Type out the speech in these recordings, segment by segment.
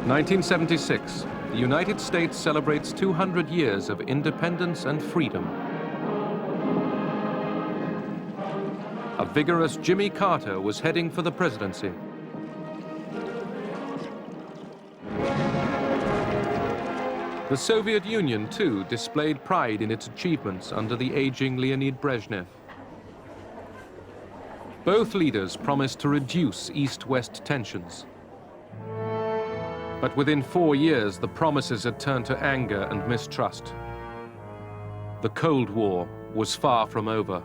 1976, the United States celebrates 200 years of independence and freedom. A vigorous Jimmy Carter was heading for the presidency. The Soviet Union, too, displayed pride in its achievements under the aging Leonid Brezhnev. Both leaders promised to reduce East-West tensions. But within 4 years, the promises had turned to anger and mistrust. The Cold War was far from over.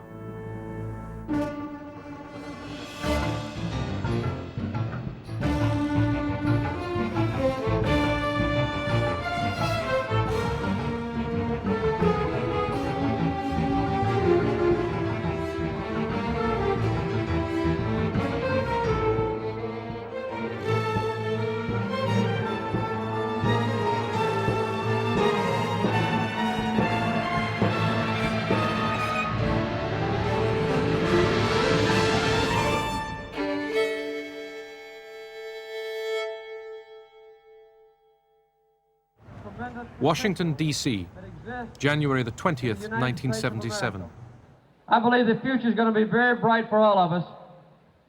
Washington, D.C., January the 20th, 1977. I believe the future is going to be very bright for all of us.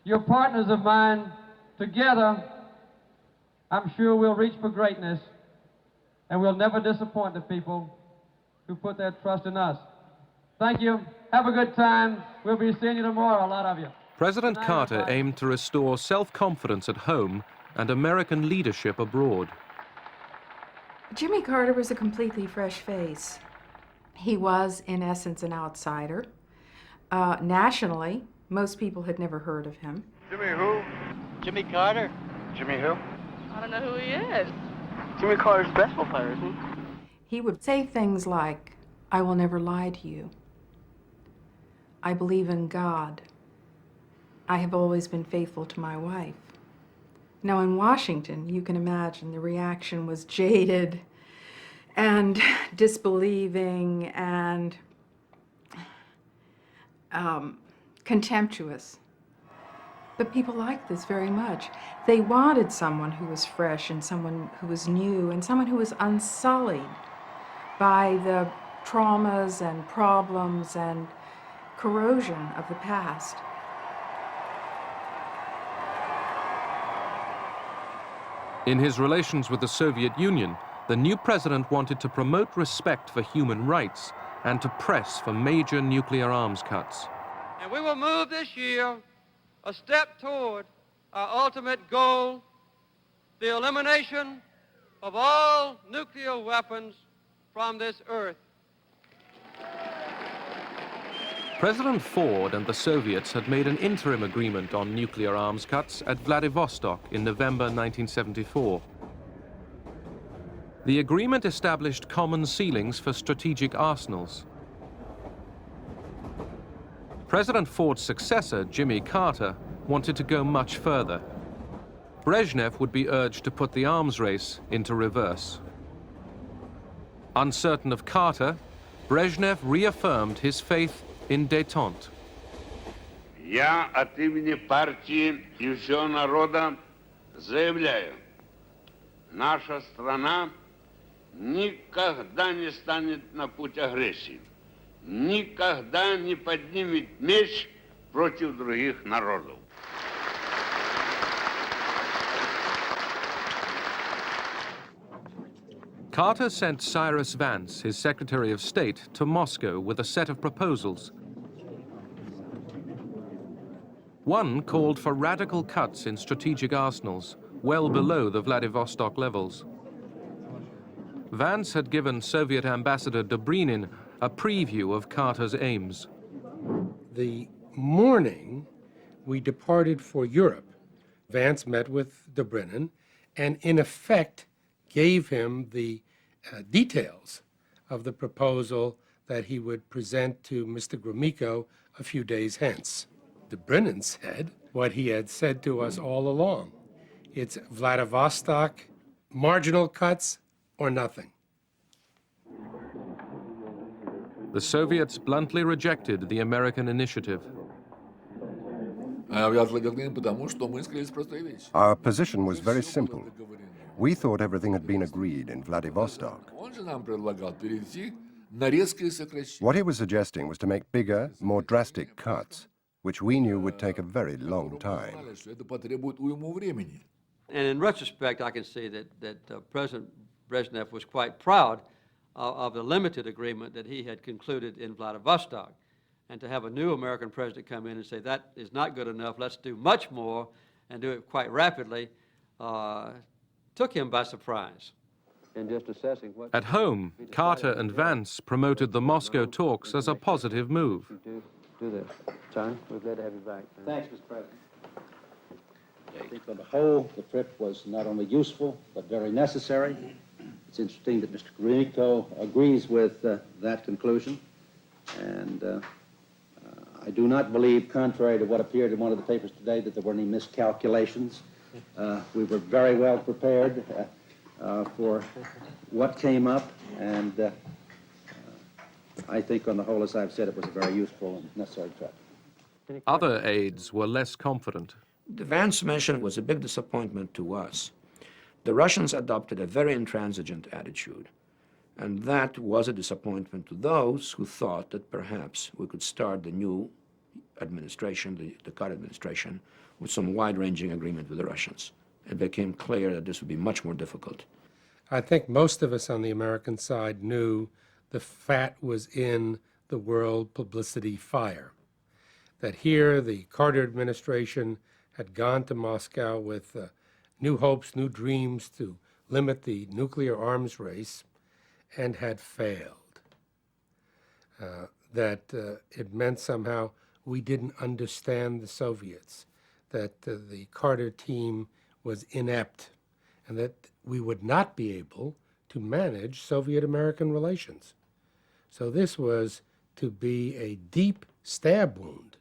You're partners of mine. Together, I'm sure we'll reach for greatness, and we'll never disappoint the people who put their trust in us. Thank you. Have a good time. We'll be seeing you tomorrow, a lot of you. President Carter aimed to restore self-confidence at home and American leadership abroad. Jimmy Carter was a completely fresh face. He was, in essence, an outsider. Nationally, most people had never heard of him. Jimmy who? Jimmy Carter. Jimmy who? I don't know who he is. Jimmy Carter's baseball player, isn't He would say things like, "I will never lie to you. I believe in God. I have always been faithful to my wife." Now, in Washington, you can imagine the reaction was jaded and disbelieving and contemptuous. But people liked this very much. They wanted someone who was fresh and someone who was new and someone who was unsullied by the traumas and problems and corrosion of the past. In his relations with the Soviet Union, the new president wanted to promote respect for human rights and to press for major nuclear arms cuts. And we will move this year a step toward our ultimate goal, the elimination of all nuclear weapons from this earth. President Ford and the Soviets had made an interim agreement on nuclear arms cuts at Vladivostok in November 1974. The agreement established common ceilings for strategic arsenals. President Ford's successor, Jimmy Carter, wanted to go much further. Brezhnev would be urged to put the arms race into reverse. Uncertain of Carter, Brezhnev reaffirmed his faith in détente. Я от имени партии и всего народа заявляю, наша страна никогда не станет на путь агрессии, никогда не поднимет меч против других народов. Carter sent Cyrus Vance, his Secretary of State, to Moscow with a set of proposals. One called for radical cuts in strategic arsenals, well below the Vladivostok levels. Vance had given Soviet Ambassador Dobrynin a preview of Carter's aims. The morning we departed for Europe, Vance met with Dobrynin and, in effect, gave him the details of the proposal that he would present to Mr. Gromyko a few days hence. Dobrynin said what he had said to us all along. It's Vladivostok, marginal cuts, or nothing. The Soviets bluntly rejected the American initiative. Our position was very simple. We thought everything had been agreed in Vladivostok. Он же нам предлагал перейти на резкие сокращения. What he was suggesting was to make bigger, more drastic cuts, which we knew would take a very long time. Знали, что это потребует уйму времени. And in retrospect, I can say that President Brezhnev was quite proud of the limited agreement that he had concluded in Vladivostok. And to have a new American president come in and say that is not good enough, let's do much more and do it quite rapidly, took him by surprise. In just assessing what At home, Carter and Vance promoted the Moscow talks as a positive move. do this. John, we're glad to have you back. Thanks, Mr. President. I think on the whole, the trip was not only useful, but very necessary. It's interesting that Mr. Gromyko agrees with that conclusion. And I do not believe, contrary to what appeared in one of the papers today, that there were any miscalculations. We were very well prepared for what came up, and I think on the whole, as I've said, it was a very useful and necessary trip. Other aides were less confident. The Vance mission was a big disappointment to us. The Russians adopted a very intransigent attitude, and that was a disappointment to those who thought that perhaps we could start the new administration, the Carter administration, with some wide-ranging agreement with the Russians. It became clear that this would be much more difficult. I think most of us on the American side knew the fat was in the world publicity fire. That here the Carter administration had gone to Moscow with new hopes, new dreams to limit the nuclear arms race, and had failed. That it meant somehow we didn't understand the Soviets, that the Carter team was inept, and that we would not be able to manage Soviet-American relations. So this was to be a deep stab wound.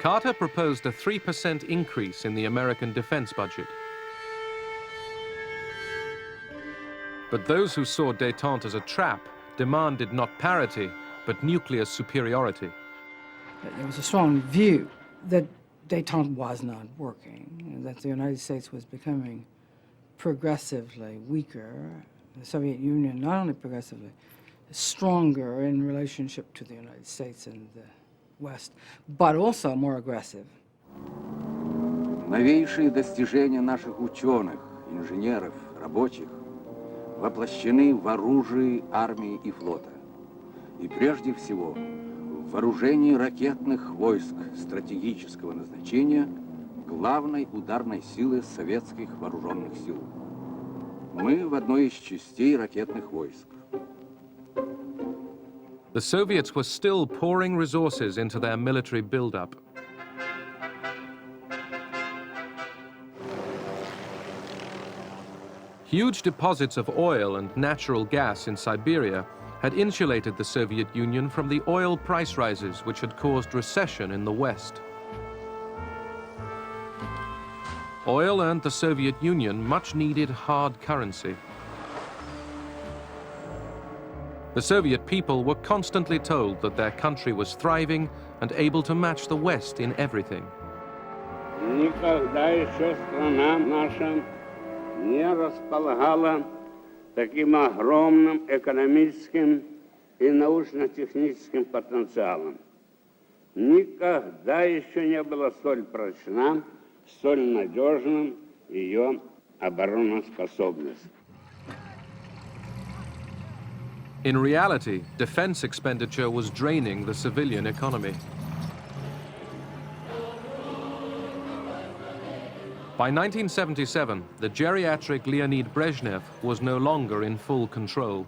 Carter proposed a 3% increase in the American defense budget. But those who saw détente as a trap demanded not parity, but nuclear superiority. There was a strong view that détente was not working, that the United States was becoming progressively weaker. The Soviet Union, not only progressively, stronger in relationship to the United States and the West, but also more aggressive. Новейшие достижения наших ученых, инженеров, рабочих воплощены в оружии армии и флота. И прежде всего в вооружении ракетных войск стратегического назначения главной ударной силы советских вооруженных сил. Мы в одной из частей ракетных войск. The Soviets were still pouring resources into their military buildup. Huge deposits of oil and natural gas in Siberia had insulated the Soviet Union from the oil price rises which had caused recession in the West. Oil earned the Soviet Union much-needed hard currency. The Soviet people were constantly told that their country was thriving and able to match the West in everything. Никогда еще страна наша не располагала таким огромным экономическим и научно-техническим потенциалом. Никогда еще не была столь прочна, столь надежным ее обороноспособность. In reality, defense expenditure was draining the civilian economy. By 1977, the geriatric Leonid Brezhnev was no longer in full control.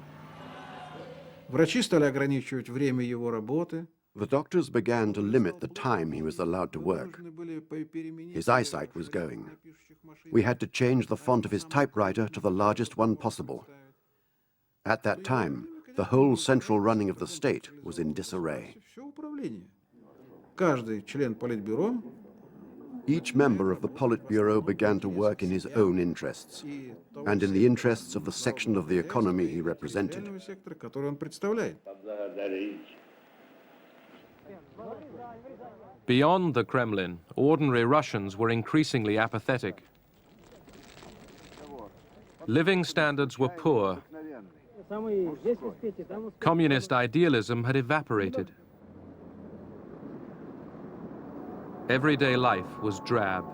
Врачи стали ограничивать время его работы. The doctors began to limit the time he was allowed to work. His eyesight was going. We had to change the font of his typewriter to the largest one possible. At that time, the whole central running of the state was in disarray. Каждый член Политбюро Each member of the Politburo began to work in his own interests and in the interests of the section of the economy he represented. Beyond the Kremlin, ordinary Russians were increasingly apathetic. Living standards were poor. Communist idealism had evaporated. Everyday life was drab.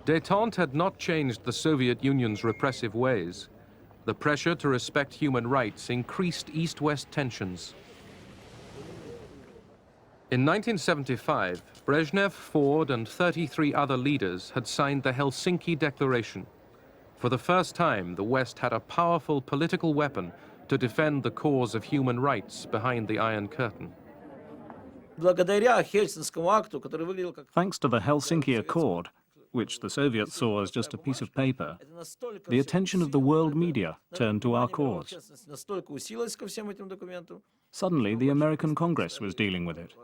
Détente had not changed the Soviet Union's repressive ways. The pressure to respect human rights increased East-West tensions. In 1975, Brezhnev, Ford, and 33 other leaders had signed the Helsinki Declaration. For the first time, the West had a powerful political weapon to defend the cause of human rights behind the Iron Curtain. Thanks to the Helsinki Accord, which the Soviets saw as just a piece of paper, the attention of the world media turned to our cause. Suddenly, the American Congress was dealing with it.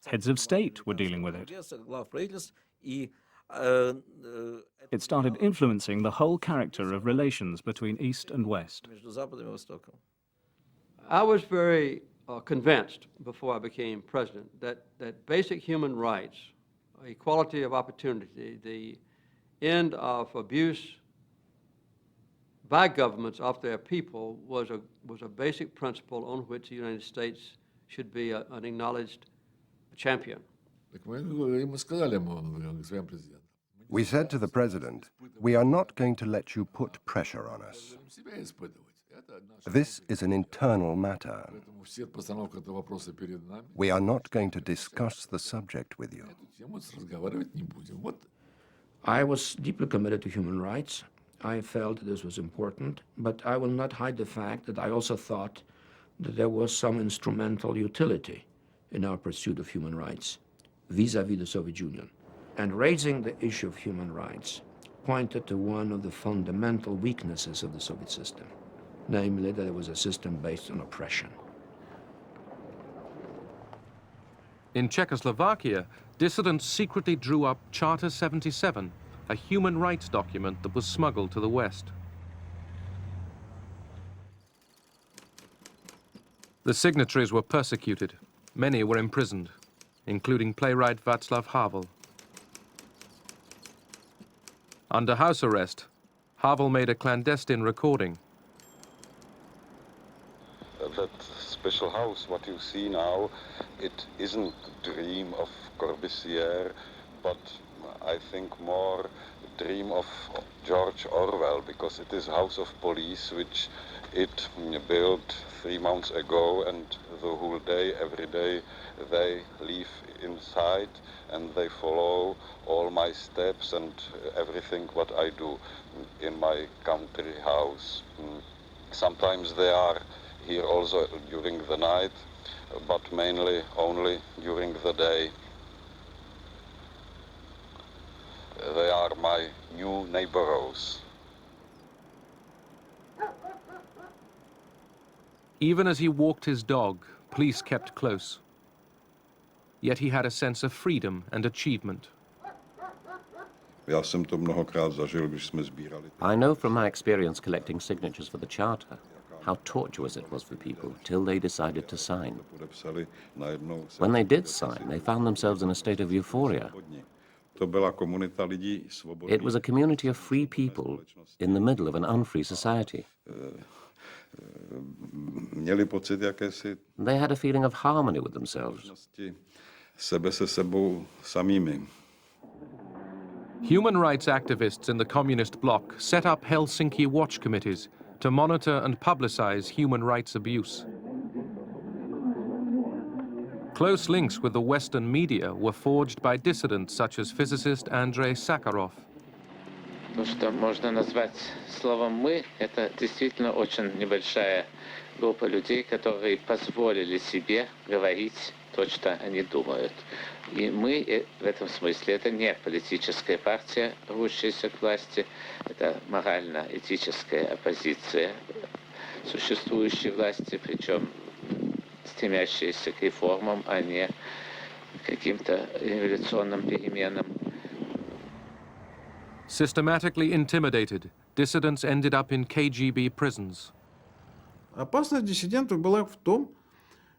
Heads of state were dealing with it. It started influencing the whole character of relations between East and West. I was very convinced before I became president that basic human rights, equality of opportunity, the end of abuse by governments of their people was a basic principle on which the United States should be an acknowledged champion. We said to the president, we are not going to let you put pressure on us. This is an internal matter. We are not going to discuss the subject with you. I was deeply committed to human rights. I felt this was important, but I will not hide the fact that I also thought that there was some instrumental utility in our pursuit of human rights vis-à-vis the Soviet Union. And raising the issue of human rights pointed to one of the fundamental weaknesses of the Soviet system, namely that it was a system based on oppression. In Czechoslovakia, dissidents secretly drew up Charter 77, a human rights document that was smuggled to the West. The signatories were persecuted. Many were imprisoned, including playwright Václav Havel. Under house arrest, Havel made a clandestine recording. That special house, what you see now, it isn't the dream of Corbusier, but I think more the dream of George Orwell, because it is a house of police which it built 3 months ago, and the whole day, every day, they live inside and they follow all my steps and everything what I do in my country house. Sometimes they are here also during the night, but mainly only during the day. They are my new neighbors. Even as he walked his dog, police kept close. Yet he had a sense of freedom and achievement. I know from my experience collecting signatures for the Charter how tortuous it was for people till they decided to sign. When they did sign, they found themselves in a state of euphoria. It was a community of free people in the middle of an unfree society. They had a feeling of harmony with themselves. Human rights activists in the communist bloc set up Helsinki watch committees to monitor and publicize human rights abuse. Close links with the Western media were forged by dissidents such as physicist Andrei Sakharov. То, что можно назвать словом «мы», это действительно очень небольшая группа людей, которые позволили себе говорить то, что они думают. И мы в этом смысле это не политическая партия, рвущаяся к власти, это морально-этическая оппозиция существующей власти, причем стремящаяся к реформам, а не к каким-то революционным переменам. Systematically intimidated, dissidents ended up in KGB prisons. Опасность диссидентов была в том,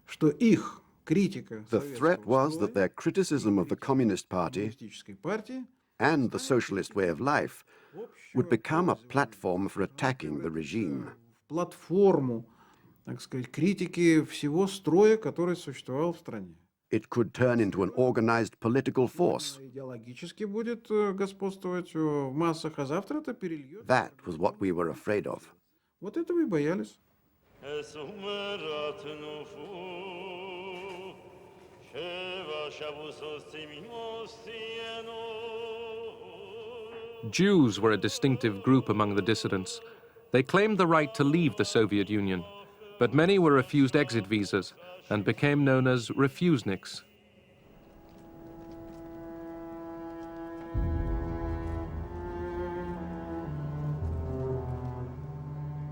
что их критика The threat was that their criticism of the Communist Party and the socialist way of life would become a platform for attacking the regime. платформу, так сказать, критики всего строя, который существовал в стране. It could turn into an organized political force. Идеологически будет господствовать в массах, а завтра это перельет. That was what we were afraid of. Вот этого и боялись. Jews were a distinctive group among the dissidents. They claimed the right to leave the Soviet Union, but many were refused exit visas and became known as refuseniks.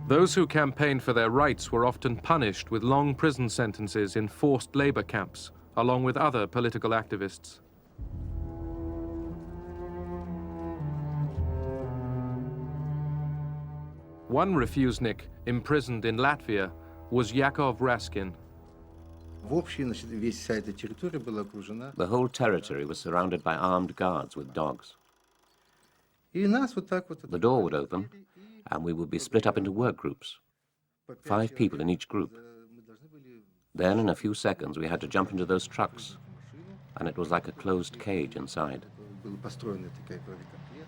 Those who campaigned for their rights were often punished with long prison sentences in forced labor camps, along with other political activists. One refusenik imprisoned in Latvia was Yakov Raskin. The whole territory was surrounded by armed guards with dogs. The door would open, and we would be split up into work groups, 5 people in each group. Then, in a few seconds, we had to jump into those trucks, and it was like a closed cage inside.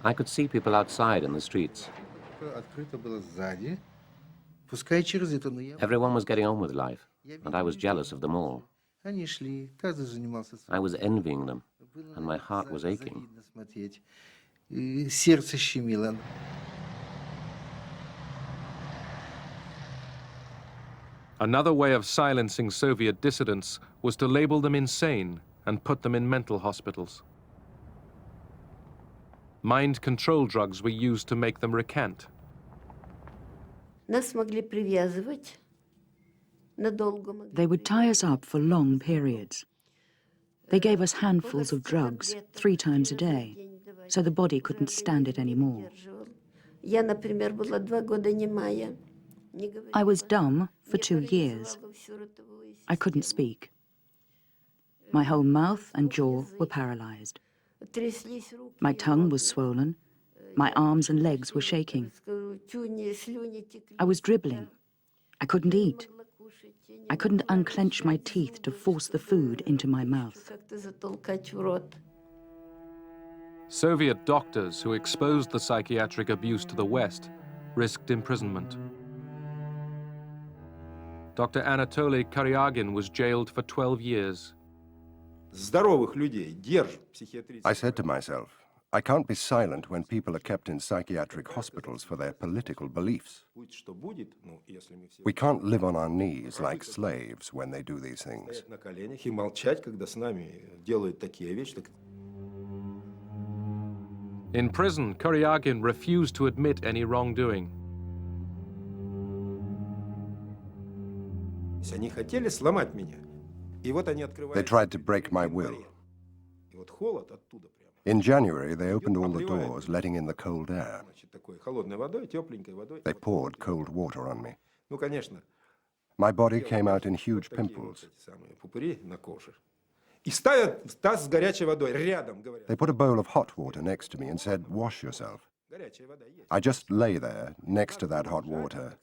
I could see people outside in the streets. Everyone was getting on with life, and I was jealous of them all. I was envying them, and my heart was aching. Another way of silencing Soviet dissidents was to label them insane and put them in mental hospitals. Mind control drugs were used to make them recant. They would tie us up for long periods. They gave us handfuls of drugs 3 times a day, so the body couldn't stand it anymore. I was dumb for 2 years. I couldn't speak. My whole mouth and jaw were paralyzed. My tongue was swollen. My arms and legs were shaking. I was dribbling. I couldn't eat. I couldn't unclench my teeth to force the food into my mouth. Soviet doctors who exposed the psychiatric abuse to the West risked imprisonment. Dr. Anatoly Karyagin was jailed for 12 years. I said to myself, I can't be silent when people are kept in psychiatric hospitals for their political beliefs. We can't live on our knees like slaves when they do these things. In prison, Karyagin refused to admit any wrongdoing. They tried to break my will. In January, they opened all the doors, letting in the cold air. They poured cold water on me. My body came out in huge pimples. They put a bowl of hot water next to me and said, "Wash yourself." I just lay there next to that hot water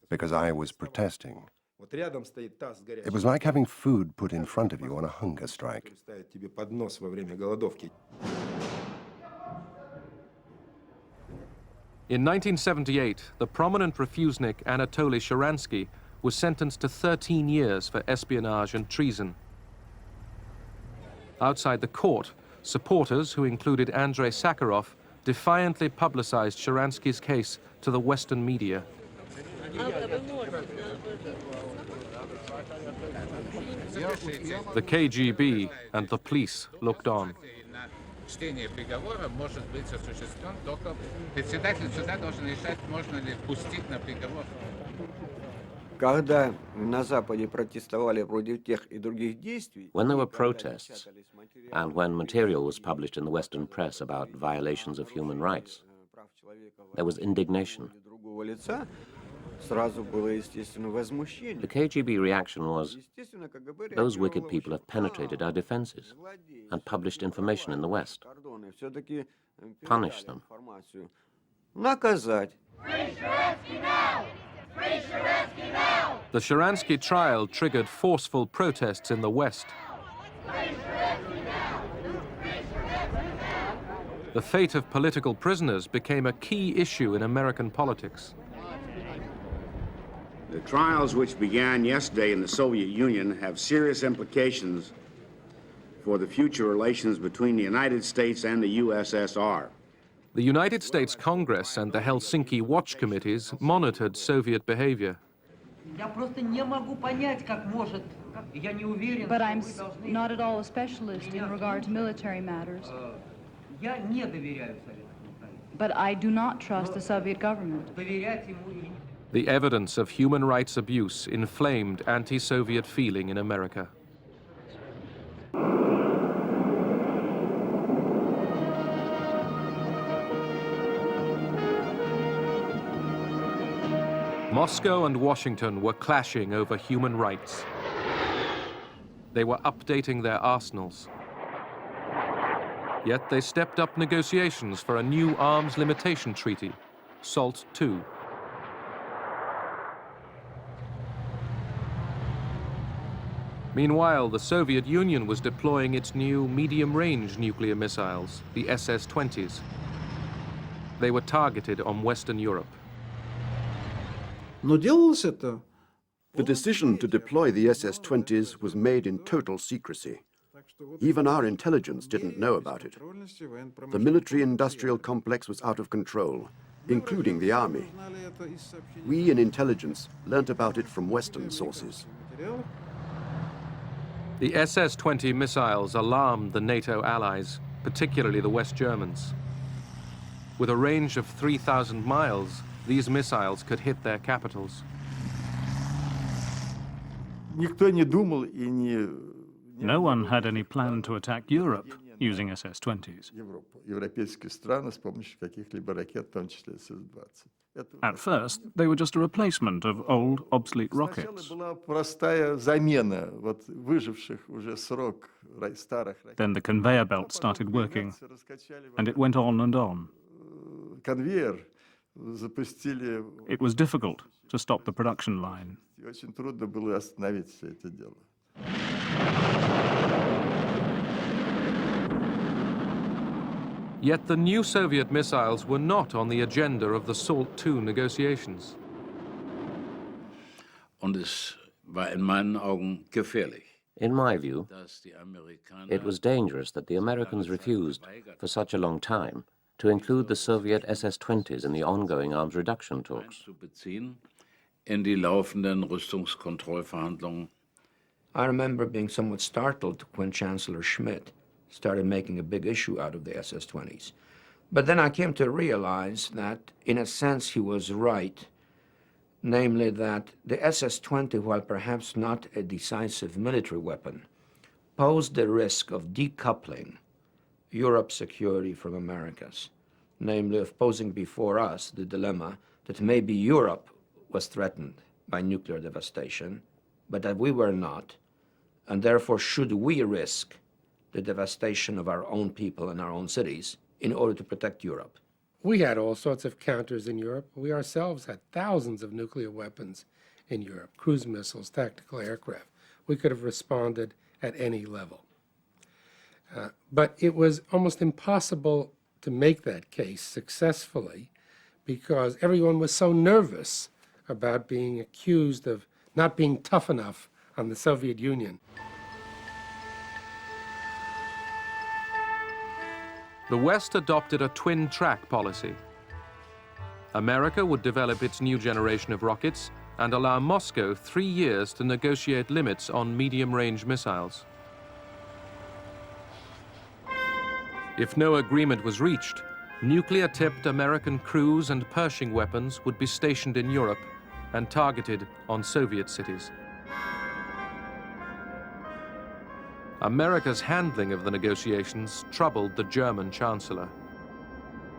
because I was protesting. It was like having food put in front of you on a hunger strike. In 1978, the prominent refusenik Anatoly Sharansky was sentenced to 13 years for espionage and treason. Outside the court, supporters, who included Andrei Sakharov, defiantly publicized Sharansky's case to the Western media. The KGB and the police looked on. Чтение приговора может быть осуществлен только председатель суда должен решать, можно ли пустить на приговор. Когда на Западе протестовали против тех и других действий, When there were protests, and when material was published in the Western press about violations of human rights, there was indignation. Сразу было, естественно, возмущение. The KGB reaction was, those wicked people have penetrated our defenses and published information in the West. Punish them. Наказать. The Sharansky trial triggered forceful protests in the West. The fate of political prisoners became a key issue in American politics. The trials which began yesterday in the Soviet Union have serious implications for the future relations between the United States and the USSR. The United States Congress and the Helsinki Watch Committees monitored Soviet behavior. But I'm not at all a specialist in regard to military matters. But I do not trust the Soviet government. The evidence of human rights abuse inflamed anti-Soviet feeling in America. Moscow and Washington were clashing over human rights. They were updating their arsenals. Yet they stepped up negotiations for a new arms limitation treaty, SALT II. Meanwhile, the Soviet Union was deploying its new medium-range nuclear missiles, the SS-20s. They were targeted on Western Europe. Но делалось это. The decision to deploy the SS-20s was made in total secrecy. Even our intelligence didn't know about it. The military-industrial complex was out of control, including the army. We in intelligence learnt about it from Western sources. The SS-20 missiles alarmed the NATO allies, particularly the West Germans. With a range of 3,000 miles, these missiles could hit their capitals. No one had any plan to attack Europe using SS-20s. At first, they were just a replacement of old, obsolete rockets. Then the conveyor belt started working, and it went on and on. It was difficult to stop the production line. Yet the new Soviet missiles were not on the agenda of the SALT II negotiations. Und es war in meinen Augen gefährlich. In my view, it was dangerous that the Americans refused, for such a long time, to include the Soviet SS-20s in the ongoing arms reduction talks. In die laufenden Rüstungskontrollverhandlungen. I remember being somewhat startled when Chancellor Schmidt started making a big issue out of the SS-20s. But then I came to realize that, in a sense, he was right, namely that the SS-20, while perhaps not a decisive military weapon, posed the risk of decoupling Europe's security from America's, namely of posing before us the dilemma that maybe Europe was threatened by nuclear devastation, but that we were not, and therefore should we risk the devastation of our own people and our own cities in order to protect Europe. We had all sorts of counters in Europe. We ourselves had thousands of nuclear weapons in Europe, cruise missiles, tactical aircraft. We could have responded at any level. But it was almost impossible to make that case successfully because everyone was so nervous about being accused of not being tough enough on the Soviet Union. The West adopted a twin-track policy. America would develop its new generation of rockets and allow Moscow 3 years to negotiate limits on medium-range missiles. If no agreement was reached, nuclear-tipped American cruise and Pershing weapons would be stationed in Europe and targeted on Soviet cities. America's handling of the negotiations troubled the German chancellor.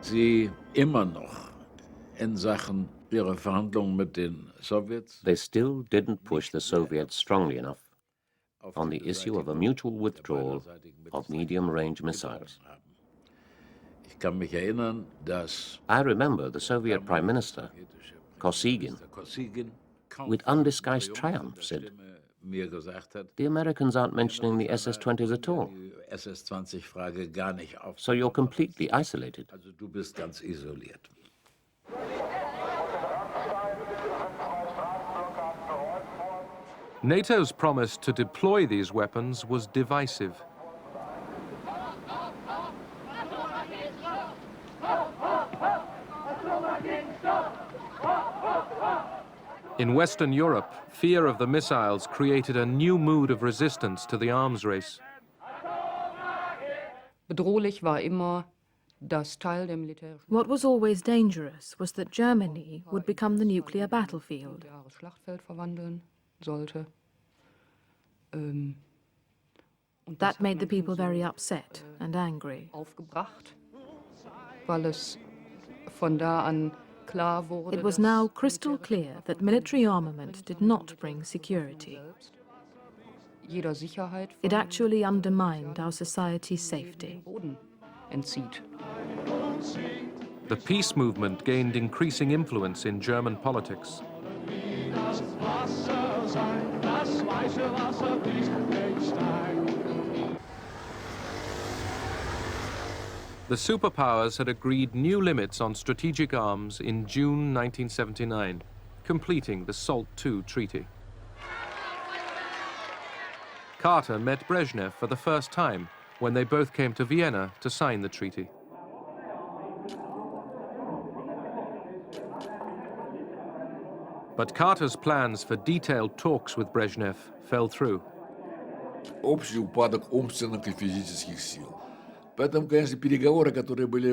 Sie immer noch in Sachen They still didn't push the Soviets strongly enough on the issue of a mutual withdrawal of medium-range missiles. I remember the Soviet Prime Minister, Kosygin, with undisguised triumph said, "The Americans aren't mentioning the SS-20s at all. So you're completely isolated." NATO's promise to deploy these weapons was divisive. In Western Europe, fear of the missiles created a new mood of resistance to the arms race. What was always dangerous was that Germany would become the nuclear battlefield. That made the people very upset and angry. It was now crystal clear that military armament did not bring security. It actually undermined our society's safety. The peace movement gained increasing influence in German politics. The superpowers had agreed new limits on strategic arms in June 1979, completing the SALT II treaty. Carter met Brezhnev for the first time when they both came to Vienna to sign the treaty. But Carter's plans for detailed talks with Brezhnev fell through. Общий упадок умственных и физических сил. Поэтому, конечно, переговоры, которые были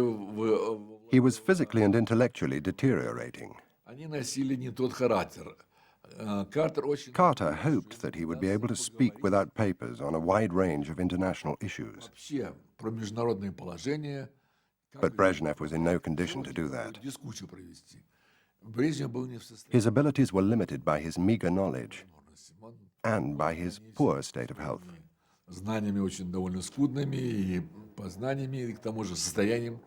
He was physically and intellectually deteriorating. они носили не тот характер. Carter hoped that he would be able to speak without papers on a wide range of international issues. Вообще про международное положение. But Brezhnev was in no condition to do that. Дискуссию провести. Брежнев был не в состоянии. His abilities were limited by his meager knowledge and by his poor state of health. Знаниями очень довольно скудными, и познаниями, и к тому же состоянием.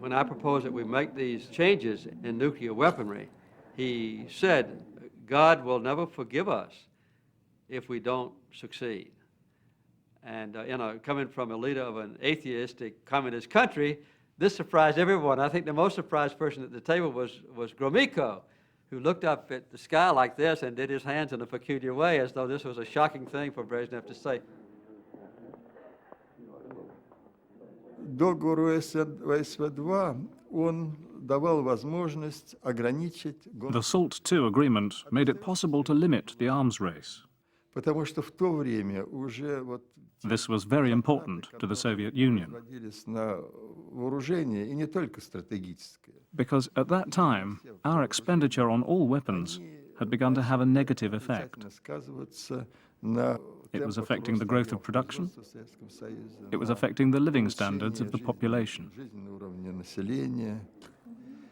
When I proposed that we make these changes in nuclear weaponry, he said, God will never forgive us if we don't succeed. And, coming from a leader of an atheistic communist country, this surprised everyone. I think the most surprised person at the table was Gromyko, who looked up at the sky like this and did his hands in a peculiar way, as though this was a shocking thing for Brezhnev to say. Договору ВСВ-2 он давал возможность ограничить... The SALT II agreement made it possible to limit the arms race. Потому что в то время уже вот... This was very important to the Soviet Union. ...на вооружение, и не только стратегическое. Because at that time, our expenditure on all weapons had begun to have a negative effect. It was affecting the growth of production. It was affecting the living standards of the population.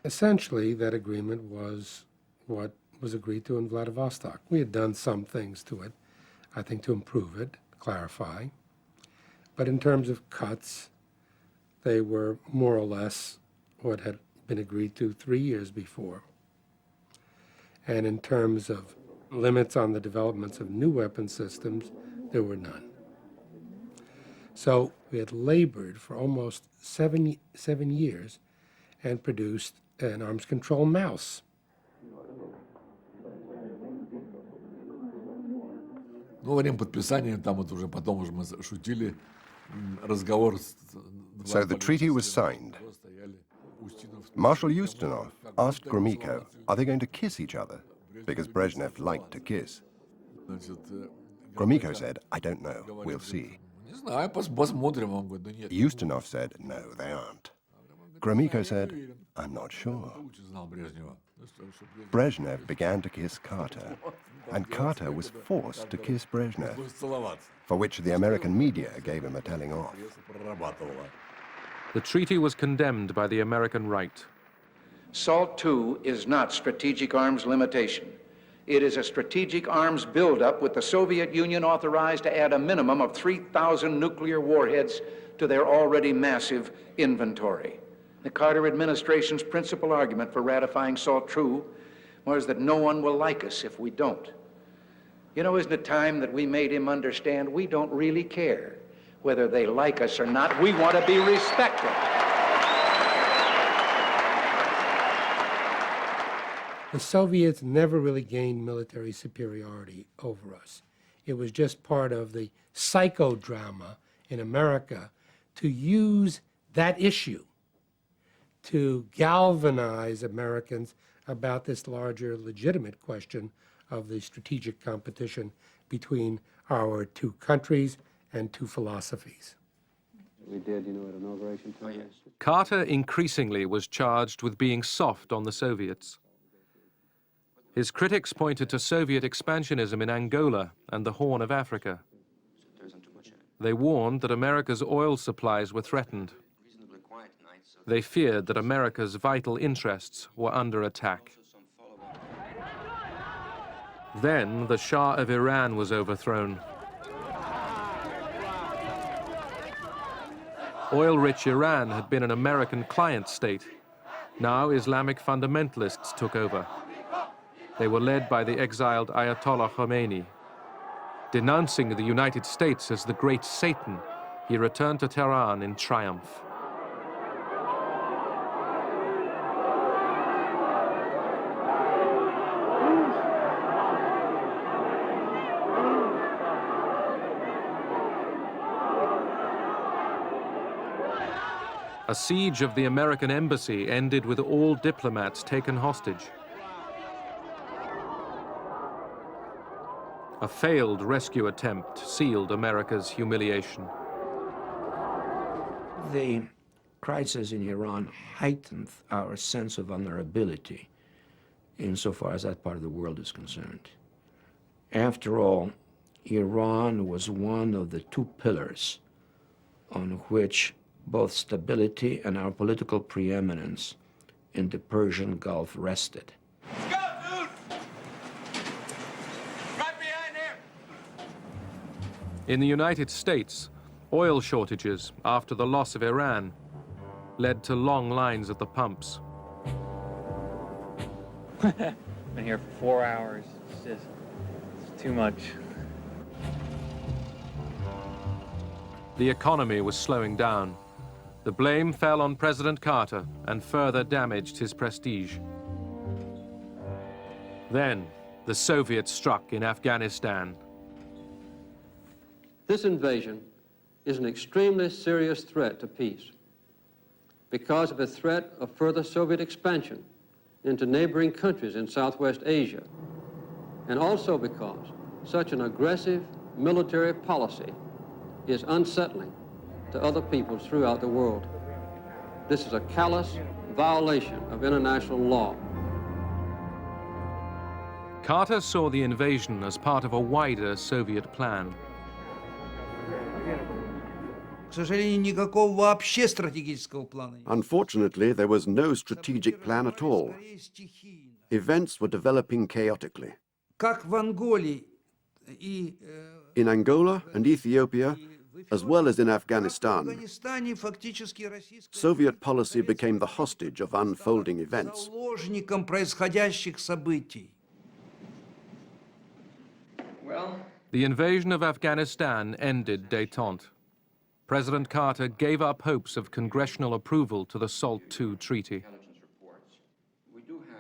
Essentially, that agreement was what was agreed to in Vladivostok. We had done some things to it, I think, to improve it, clarify. But in terms of cuts, they were more or less what had been agreed to 3 years before. And in terms of limits on the developments of new weapon systems, there were none. So we had labored for almost seven years and produced an arms control mouse. Ну, во время подписания, там вот уже потом уже мы шутили, разговор... So the treaty was signed. Marshal Ustinov asked Gromyko, are they going to kiss each other? Because Brezhnev liked to kiss. Gromyko said, I don't know, we'll see. Ustinov said, no, they aren't. Gromyko said, I'm not sure. Brezhnev began to kiss Carter, and Carter was forced to kiss Brezhnev, for which the American media gave him a telling off. The treaty was condemned by the American right. SALT II is not strategic arms limitation. It is a strategic arms buildup with the Soviet Union authorized to add a minimum of 3,000 nuclear warheads to their already massive inventory. The Carter administration's principal argument for ratifying SALT II was that no one will like us if we don't. You know, isn't it time that we made him understand we don't really care whether they like us or not? We want to be respected. The Soviets never really gained military superiority over us. It was just part of the psychodrama in America to use that issue to galvanize Americans about this larger legitimate question of the strategic competition between our two countries and two philosophies. We did, you know, at inauguration time. Oh, yes. Carter increasingly was charged with being soft on the Soviets. His critics pointed to Soviet expansionism in Angola and the Horn of Africa. They warned that America's oil supplies were threatened. They feared that America's vital interests were under attack. Then the Shah of Iran was overthrown. Oil-rich Iran had been an American client state. Now Islamic fundamentalists took over. They were led by the exiled Ayatollah Khomeini. Denouncing the United States as the great Satan, he returned to Tehran in triumph. A siege of the American embassy ended with all diplomats taken hostage. A failed rescue attempt sealed America's humiliation. The crisis in Iran heightened our sense of vulnerability insofar as that part of the world is concerned. After all, Iran was one of the two pillars on which both stability and our political preeminence in the Persian Gulf rested. In the United States, oil shortages after the loss of Iran led to long lines at the pumps. Been here for 4 hours. It's too much. The economy was slowing down. The blame fell on President Carter and further damaged his prestige. Then, the Soviets struck in Afghanistan. This invasion is an extremely serious threat to peace because of a threat of further Soviet expansion into neighboring countries in Southwest Asia, and also because such an aggressive military policy is unsettling to other peoples throughout the world. This is a callous violation of international law. Carter saw the invasion as part of a wider Soviet plan. Unfortunately, there was no strategic plan at all. Events were developing chaotically. In Angola and Ethiopia, as well as in Afghanistan, Soviet policy became the hostage of unfolding events. The invasion of Afghanistan ended détente. President Carter gave up hopes of congressional approval to the SALT II treaty.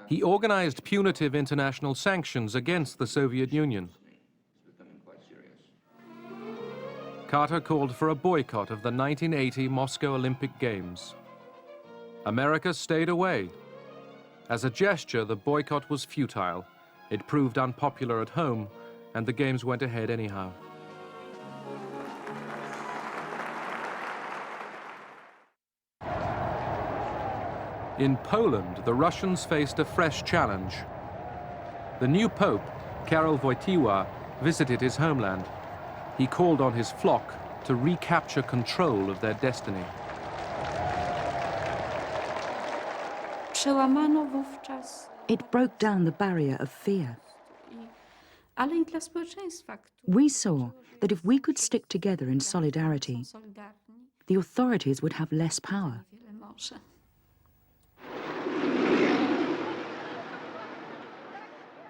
He organized punitive international sanctions against the Soviet Union. Carter called for a boycott of the 1980 Moscow Olympic Games. America stayed away. As a gesture, the boycott was futile. It proved unpopular at home, and the Games went ahead anyhow. In Poland, the Russians faced a fresh challenge. The new Pope, Karol Wojtyła, visited his homeland. He called on his flock to recapture control of their destiny. Przełamano wówczas, It broke down the barrier of fear. ale i dla społeczeństwa, We saw that if we could stick together in solidarity, solidarni, the authorities would have less power. wiele może.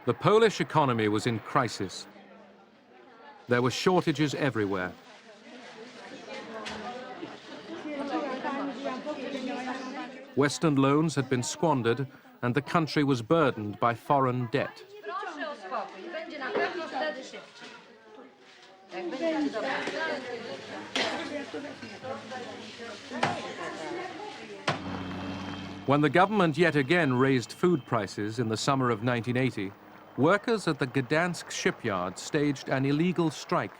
The Polish economy was in crisis. There were shortages everywhere. Western loans had been squandered, and the country was burdened by foreign debt. When the government yet again raised food prices in the summer of 1980, workers at the Gdansk shipyard staged an illegal strike.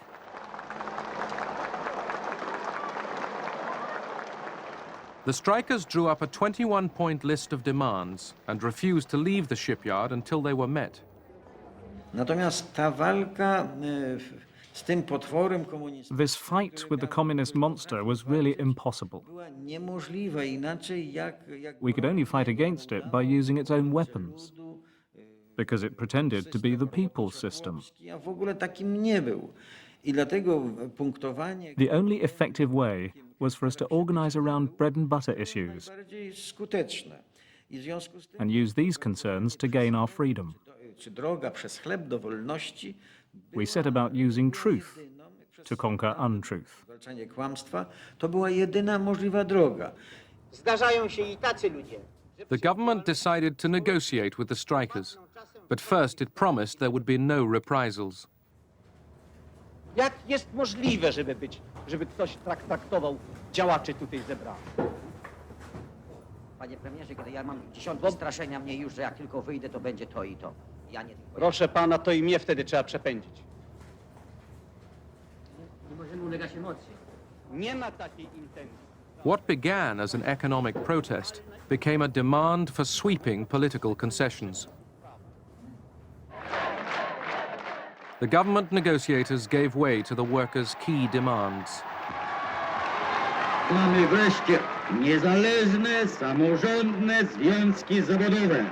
The strikers drew up a 21-point list of demands and refused to leave the shipyard until they were met. Natomiast ta walka z tym potworem komunistycznym This fight with the communist monster was really impossible. była niemożliwa inaczej jak We could only fight against it by using its own weapons, because it pretended to be the people's system. a w ogóle takim nie był. I dlatego punktowanie The only effective way was for us to organize around bread and butter issues bardziej skuteczne. I w związku z tym and use these concerns to gain our freedom. czy droga przez chleb do wolności, We set about using truth to conquer untruth. zwalczanie kłamstwa, to była jedyna możliwa droga. Zdarzają się i tacy ludzie. The government decided to negotiate with the strikers, but first it promised there would be no reprisals. Jak jest możliwe, żeby ktoś traktował działaczy tutaj zebranych? Panie premierze, kiedy ja mam dziesiątki straszenia mnie już, że jak tylko wyjdę, to będzie to i to. Ja nie tylko. Proszę pana, to i mnie wtedy trzeba przepędzić. Nie możemy ulegać emocji. Nie ma takiej intencji. What began as an economic protest became a demand for sweeping political concessions. The government negotiators gave way to the workers' key demands. Mamy wreszcie niezależne, samorządne związki zawodowe.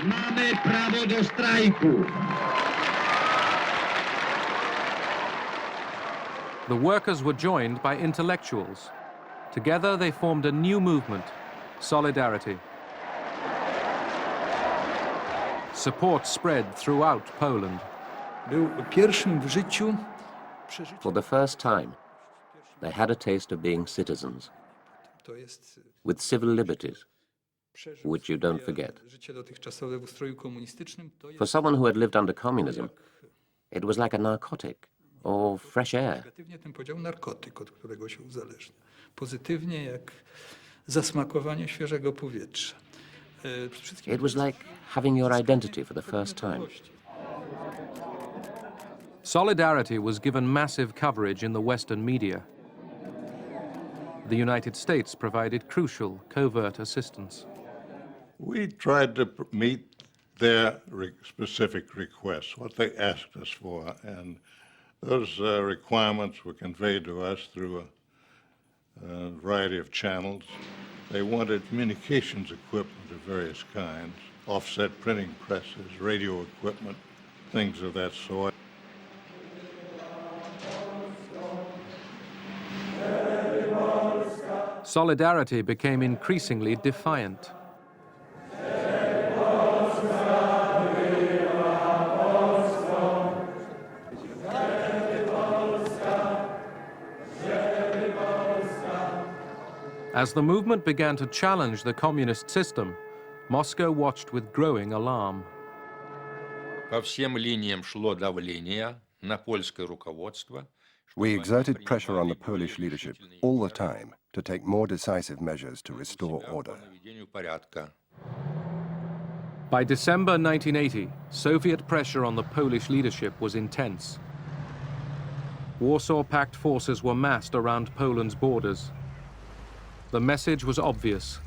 Mamy prawo do strajku. The workers were joined by intellectuals. Together they formed a new movement, Solidarity. Support spread throughout Poland. Był pierwszym w życiu For the first time, they had a taste of being citizens, with civil liberties, which you don't forget. życie dotychczasowe w ustroju komunistycznym. To jest For someone who had lived under communism, it was like a narcotic or fresh air. negatywnie ten podział narkotyk, od którego się uzależnia. Pozytywnie jak zasmakowanie świeżego powietrza. It was like having your identity for the first time. Solidarity was given massive coverage in the Western media. The United States provided crucial covert assistance. We tried to meet their specific requests, what they asked us for, and those requirements were conveyed to us through a variety of channels. They wanted communications equipment of various kinds, offset printing presses, radio equipment, things of that sort. Solidarity became increasingly defiant. As the movement began to challenge the communist system, Moscow watched with growing alarm. По всем линиям шло давление на польское руководство. We exerted pressure on the Polish leadership all the time to take more decisive measures to restore order. By December 1980, Soviet pressure on the Polish leadership was intense. Warsaw Pact forces were massed around Poland's borders. The message was obvious: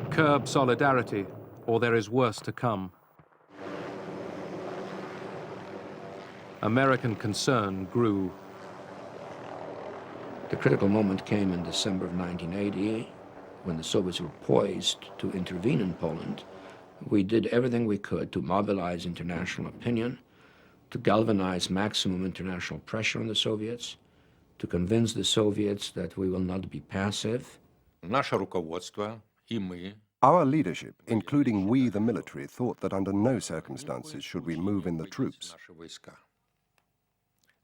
curb solidarity, or there is worse to come. American concern grew. The critical moment came in December of 1980, when the Soviets were poised to intervene in Poland. We did everything we could to mobilize international opinion, to galvanize maximum international pressure on the Soviets, to convince the Soviets that we will not be passive. Наше руководство и мы Our leadership, including we the military, thought that under no circumstances should we move in the troops. наши войска.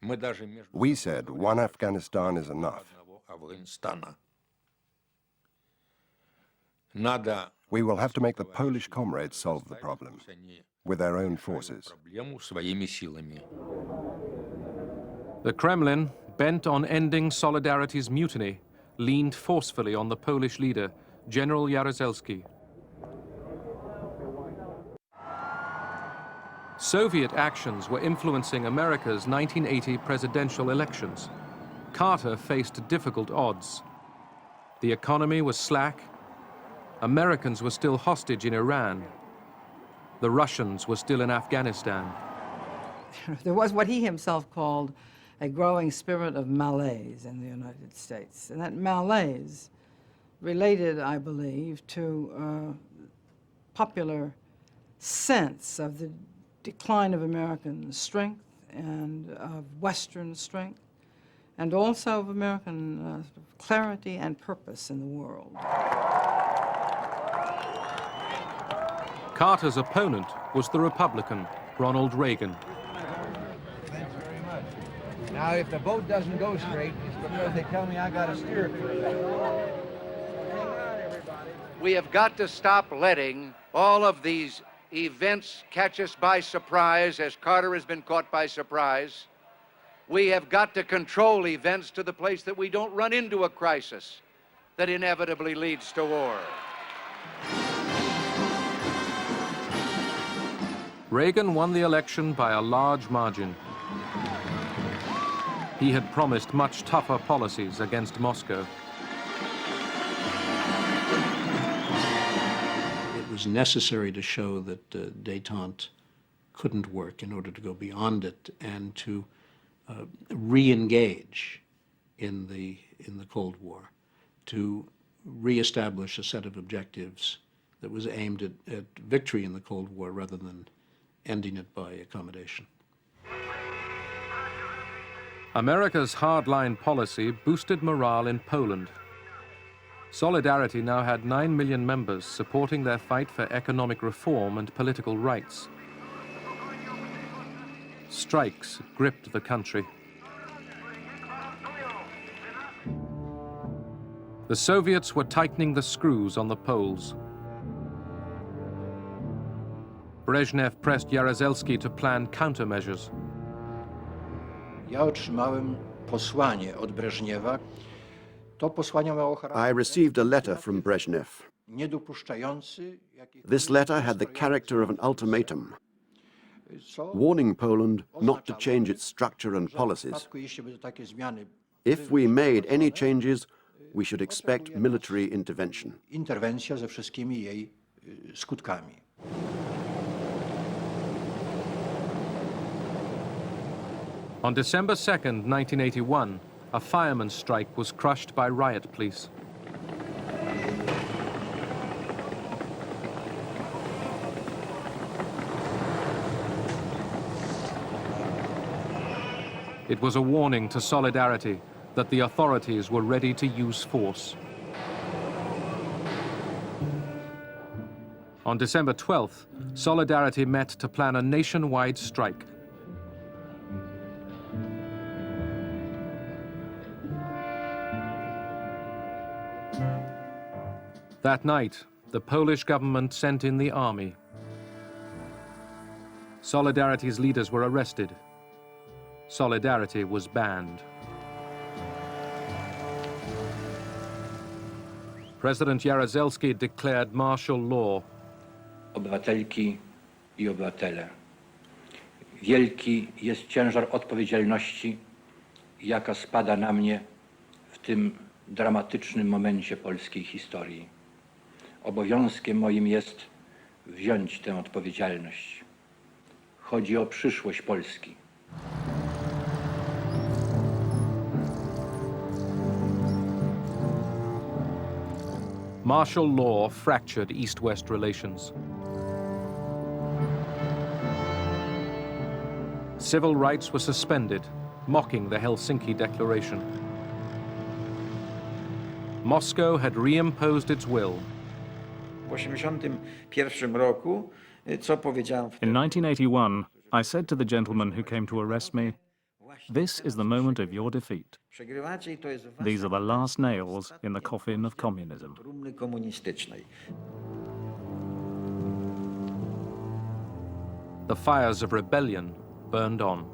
Мы даже между We said one Afghanistan is enough. одного Афганистана. Надо We will have to make the Polish comrades solve the problem with their own forces. проблему своими силами. The Kremlin, bent on ending Solidarity's mutiny, leaned forcefully on the Polish leader, General Jaruzelski. Soviet actions were influencing America's 1980 presidential elections. Carter faced difficult odds. The economy was slack. Americans were still hostage in Iran. The Russians were still in Afghanistan. There was what he himself called a growing spirit of malaise in the United States. And that malaise related, I believe, to popular sense of the decline of American strength and of Western strength, and also of American clarity and purpose in the world. Carter's opponent was the Republican, Ronald Reagan. Thanks very much. Now, if the boat doesn't go straight, it's because they tell me I got to steer it for a bit. Hang on, everybody. We have got to stop letting all of these events catch us by surprise, as Carter has been caught by surprise. We have got to control events to the place that we don't run into a crisis that inevitably leads to war. Reagan won the election by a large margin. He had promised much tougher policies against Moscow. It was necessary to show that détente couldn't work in order to go beyond it and to re-engage in the Cold War, to re-establish a set of objectives that was aimed at victory in the Cold War rather than ending it by accommodation. America's hardline policy boosted morale in Poland. Solidarity now had 9 million members supporting their fight for economic reform and political rights. Strikes gripped the country. The Soviets were tightening the screws on the Poles. Brezhnev pressed Jaruzelski to plan countermeasures. Ja otrzymałem posłanie od Breżniewa. To posłanie miało charakter I received a letter from Brezhnev. niedopuszczający This letter had the character of an ultimatum, warning Poland not to change its structure and policies. jeśli będą takie zmiany. If we made any changes, we should expect military intervention. Interwencja ze wszystkimi jej skutkami. On December 2nd, 1981, a fireman's strike was crushed by riot police. It was a warning to Solidarity that the authorities were ready to use force. On December 12th, Solidarity met to plan a nationwide strike. That night, the Polish government sent in the army. Solidarity's leaders were arrested. Solidarity was banned. President Jaruzelski declared martial law. Obywatelki i obywatele, wielki jest ciężar odpowiedzialności, jaka spada na mnie w tym dramatycznym momencie polskiej historii. Obowiązkiem moim jest wziąć tę odpowiedzialność. Chodzi o przyszłość Polski. Martial law fractured East-West relations. Civil rights were suspended, mocking the Helsinki Declaration. Moscow had reimposed its will. In 1981, I said to the gentleman who came to arrest me, "This is the moment of your defeat. These are the last nails in the coffin of communism." The fires of rebellion burned on.